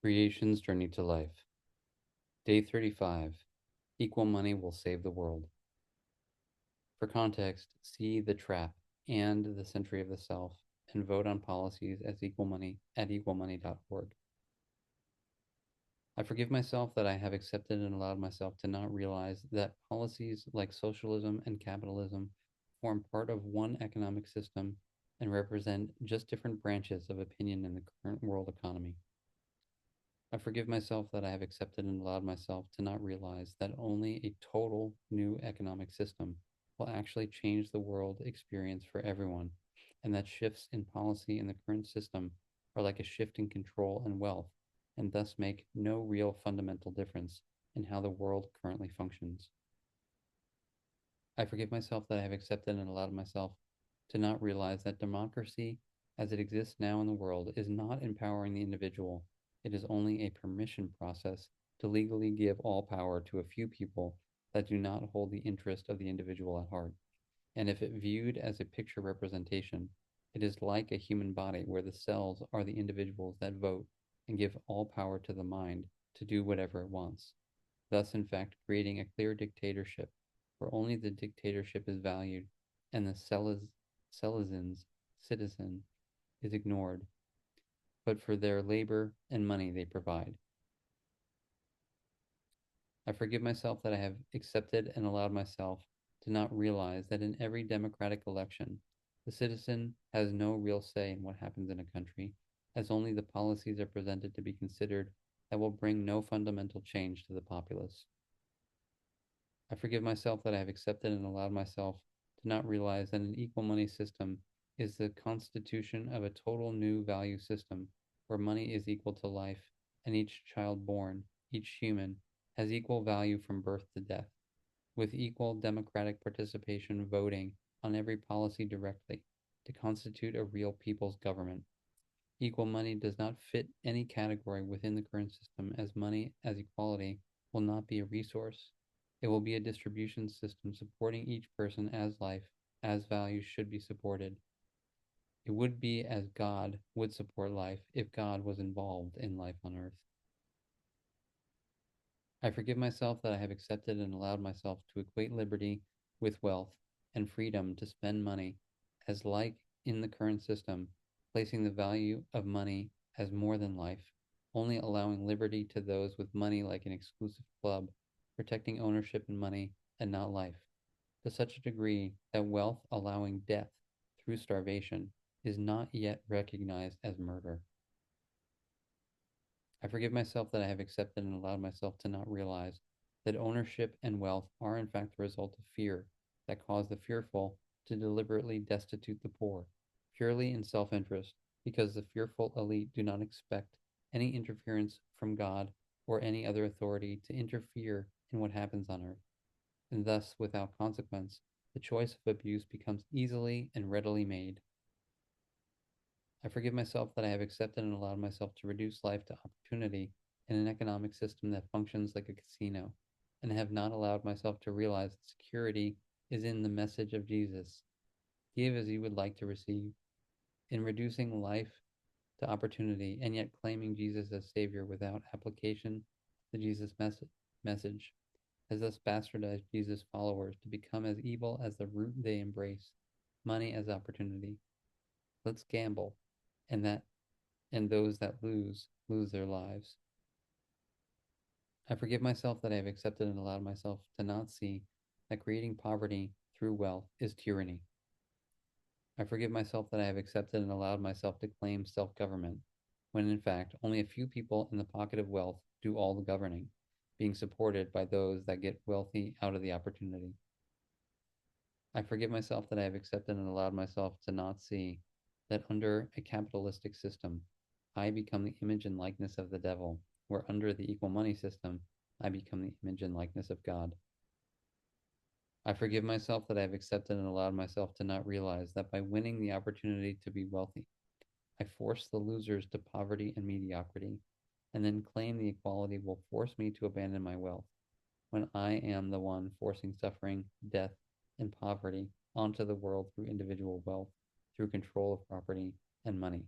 Creation's Journey to Life. Day 35. Equal Money Will Save the World. For context, see The Trap and The Century of the Self and vote on policies as equal money at equalmoney.org. I forgive myself that I have accepted and allowed myself to not realize that policies like socialism and capitalism form part of one economic system and represent just different branches of opinion in the current world economy. I forgive myself that I have accepted and allowed myself to not realize that only a total new economic system will actually change the world experience for everyone, and that shifts in policy in the current system are like a shift in control and wealth, and thus make no real fundamental difference in how the world currently functions. I forgive myself that I have accepted and allowed myself to not realize that democracy as it exists now in the world is not empowering the individual. It is only a permission process to legally give all power to a few people that do not hold the interest of the individual at heart. And if it viewed as a picture representation, it is like a human body where the cells are the individuals that vote and give all power to the mind to do whatever it wants, thus, in fact, creating a clear dictatorship where only the dictatorship is valued and the Selezins citizen is ignored, but for their labor and money they provide. I forgive myself that I have accepted and allowed myself to not realize that in every democratic election, the citizen has no real say in what happens in a country, as only the policies are presented to be considered that will bring no fundamental change to the populace. I forgive myself that I have accepted and allowed myself to not realize that an equal money system is the constitution of a total new value system where money is equal to life and each child born, each human, has equal value from birth to death, with equal democratic participation voting on every policy directly to constitute a real people's government. Equal money does not fit any category within the current system, as money as equality will not be a resource. It will be a distribution system supporting each person as life, as values should be supported. It would be as God would support life if God was involved in life on earth. I forgive myself that I have accepted and allowed myself to equate liberty with wealth and freedom to spend money as like in the current system, placing the value of money as more than life, only allowing liberty to those with money like an exclusive club, protecting ownership in money and not life, to such a degree that wealth allowing death through starvation is not yet recognized as murder. I forgive myself that I have accepted and allowed myself to not realize that ownership and wealth are in fact the result of fear that cause the fearful to deliberately destitute the poor, purely in self interest, because the fearful elite do not expect any interference from God or any other authority to interfere in what happens on earth, and thus, without consequence, the choice of abuse becomes easily and readily made. I forgive myself that I have accepted and allowed myself to reduce life to opportunity in an economic system that functions like a casino, and have not allowed myself to realize that security is in the message of Jesus. Give as you would like to receive. In reducing life to opportunity and yet claiming Jesus as Savior without application of the Jesus message, has thus bastardized Jesus' followers to become as evil as the root they embrace, money as opportunity. Let's gamble, and that and those that lose their lives. I forgive myself that I have accepted and allowed myself to not see that creating poverty through wealth is tyranny. I forgive myself that I have accepted and allowed myself to claim self government, when in fact only a few people in the pocket of wealth do all the governing, being supported by those that get wealthy out of the opportunity. I forgive myself that I have accepted and allowed myself to not see that under a capitalistic system, I become the image and likeness of the devil, where under the equal money system, I become the image and likeness of God. I forgive myself that I have accepted and allowed myself to not realize that by winning the opportunity to be wealthy, I force the losers to poverty and mediocrity, and then claim the equality will force me to abandon my wealth, when I am the one forcing suffering, death, and poverty onto the world through individual wealth, through control of property and money.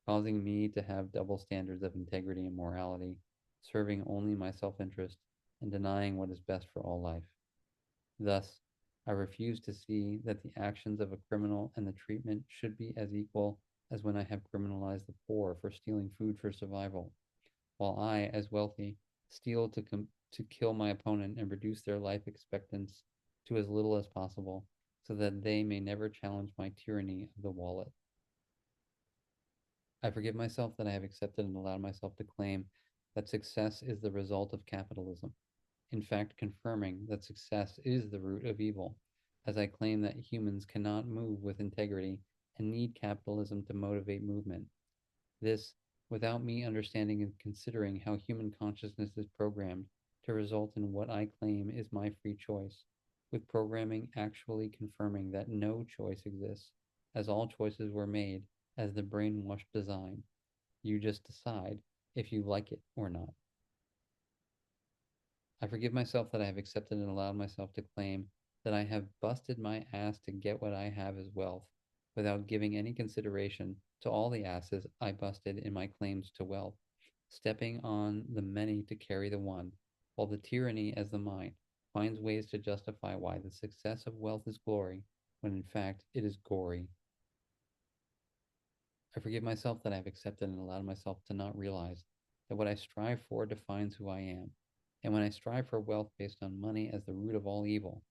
causing me to have double standards of integrity and morality, serving only my self interest and denying what is best for all life. Thus, I refuse to see that the actions of a criminal and the treatment should be as equal as when I have criminalized the poor for stealing food for survival, while I, as wealthy, steal to kill my opponent and reduce their life expectancy to as little as possible, so that they may never challenge my tyranny of the wallet. I forgive myself that I have accepted and allowed myself to claim that success is the result of capitalism, in fact, confirming that success is the root of evil, as I claim that humans cannot move with integrity and need capitalism to motivate movement. This, without me understanding and considering how human consciousness is programmed to result in what I claim is my free choice, with programming actually confirming that no choice exists, as all choices were made as the brainwashed design. You just decide if you like it or not. I forgive myself that I have accepted and allowed myself to claim that I have busted my ass to get what I have as wealth, without giving any consideration to all the asses I busted in my claims to wealth, stepping on the many to carry the one, while the tyranny as the mind finds ways to justify why the success of wealth is glory, when in fact it is gory. I forgive myself that I have accepted and allowed myself to not realize that what I strive for defines who I am. And when I strive for wealth based on money as the root of all evil,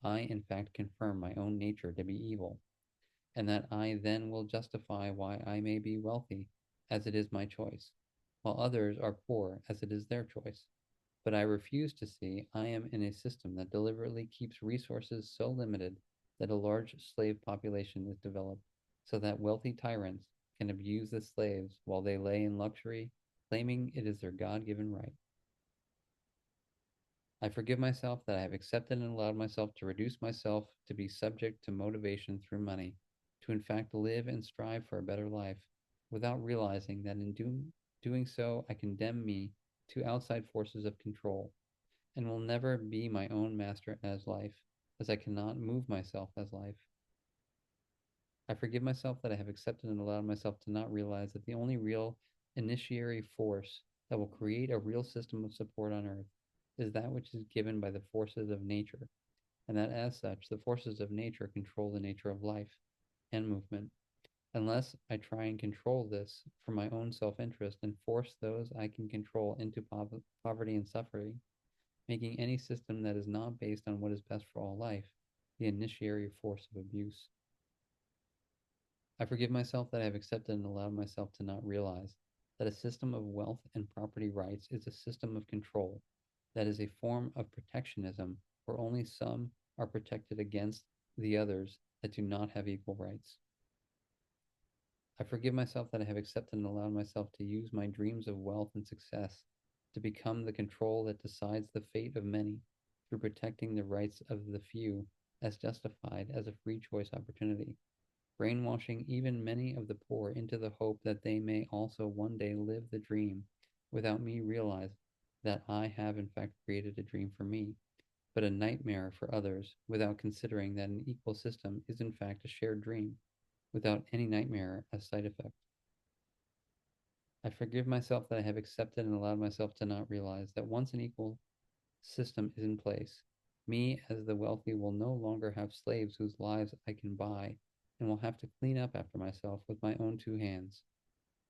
I in fact confirm my own nature to be evil, and that I then will justify why I may be wealthy, as it is my choice, while others are poor, as it is their choice. But I refuse to see I am in a system that deliberately keeps resources so limited that a large slave population is developed, so that wealthy tyrants can abuse the slaves while they lay in luxury, claiming it is their God given right. I forgive myself that I have accepted and allowed myself to reduce myself to be subject to motivation through money, to in fact live and strive for a better life, without realizing that in doing so I condemn me to outside forces of control, and will never be my own master as life, as I cannot move myself as life. I forgive myself that I have accepted and allowed myself to not realize that the only real initiatory force that will create a real system of support on earth is that which is given by the forces of nature, and that as such, the forces of nature control the nature of life and movement. Unless I try and control this for my own self interest and force those I can control into poverty and suffering, making any system that is not based on what is best for all life the initiatory force of abuse. I forgive myself that I have accepted and allowed myself to not realize that a system of wealth and property rights is a system of control, that is a form of protectionism where only some are protected against the others that do not have equal rights. I forgive myself that I have accepted and allowed myself to use my dreams of wealth and success to become the control that decides the fate of many through protecting the rights of the few as justified as a free choice opportunity, brainwashing even many of the poor into the hope that they may also one day live the dream without me realize that I have in fact created a dream for me, but a nightmare for others, without considering that an equal system is in fact a shared dream, without any nightmare as side effect. I forgive myself that I have accepted and allowed myself to not realize that once an equal system is in place, me as the wealthy will no longer have slaves whose lives I can buy, and will have to clean up after myself with my own two hands.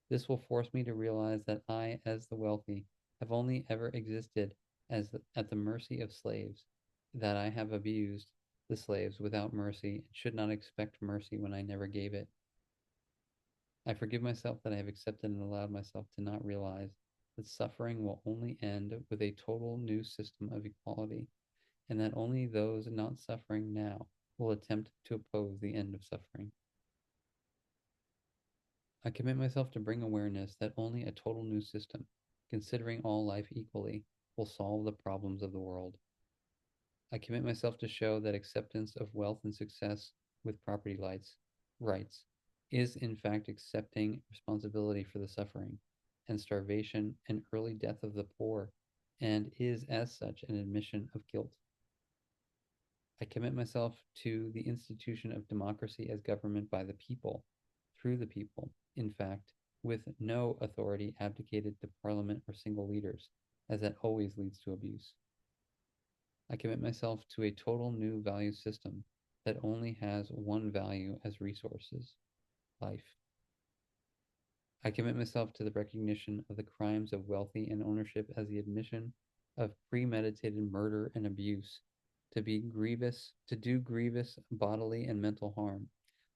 This will force me to realize that I, as the wealthy, have only ever existed at the mercy of slaves, that I have abused the slaves without mercy and should not expect mercy when I never gave it. I forgive myself that I have accepted and allowed myself to not realize that suffering will only end with a total new system of equality, and that only those not suffering now will attempt to oppose the end of suffering. I commit myself to bring awareness that only a total new system, considering all life equally, will solve the problems of the world. I commit myself to show that acceptance of wealth and success with property rights is in fact accepting responsibility for the suffering and starvation and early death of the poor, and is as such an admission of guilt. I commit myself to the institution of democracy as government by the people, through the people, in fact, with no authority abdicated to parliament or single leaders, as that always leads to abuse. I commit myself to a total new value system that only has one value as resources: life. I commit myself to the recognition of the crimes of wealthy and ownership as the admission of premeditated murder and abuse, to do grievous bodily and mental harm,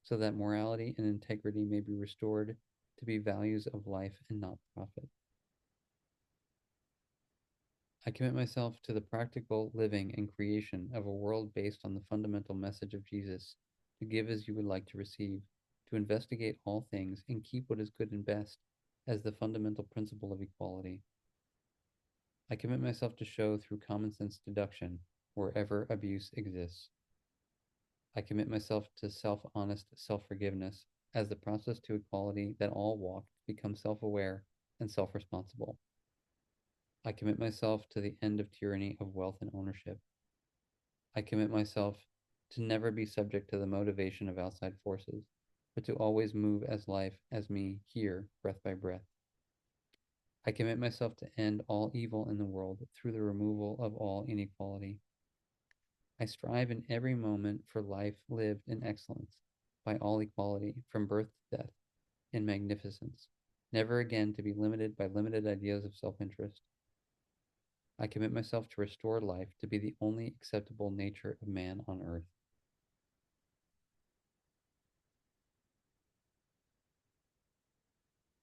so that morality and integrity may be restored to be values of life and not profit. I commit myself to the practical living and creation of a world based on the fundamental message of Jesus: to give as you would like to receive, to investigate all things and keep what is good and best as the fundamental principle of equality. I commit myself to show through common sense deduction wherever abuse exists. I commit myself to self-honest self-forgiveness as the process to equality that all walk to become self-aware and self-responsible. I commit myself to the end of tyranny of wealth and ownership. I commit myself to never be subject to the motivation of outside forces, but to always move as life, as me, here, breath by breath. I commit myself to end all evil in the world through the removal of all inequality. I strive in every moment for life lived in excellence, by all equality, from birth to death, in magnificence, never again to be limited by limited ideas of self-interest. I commit myself to restore life to be the only acceptable nature of man on earth.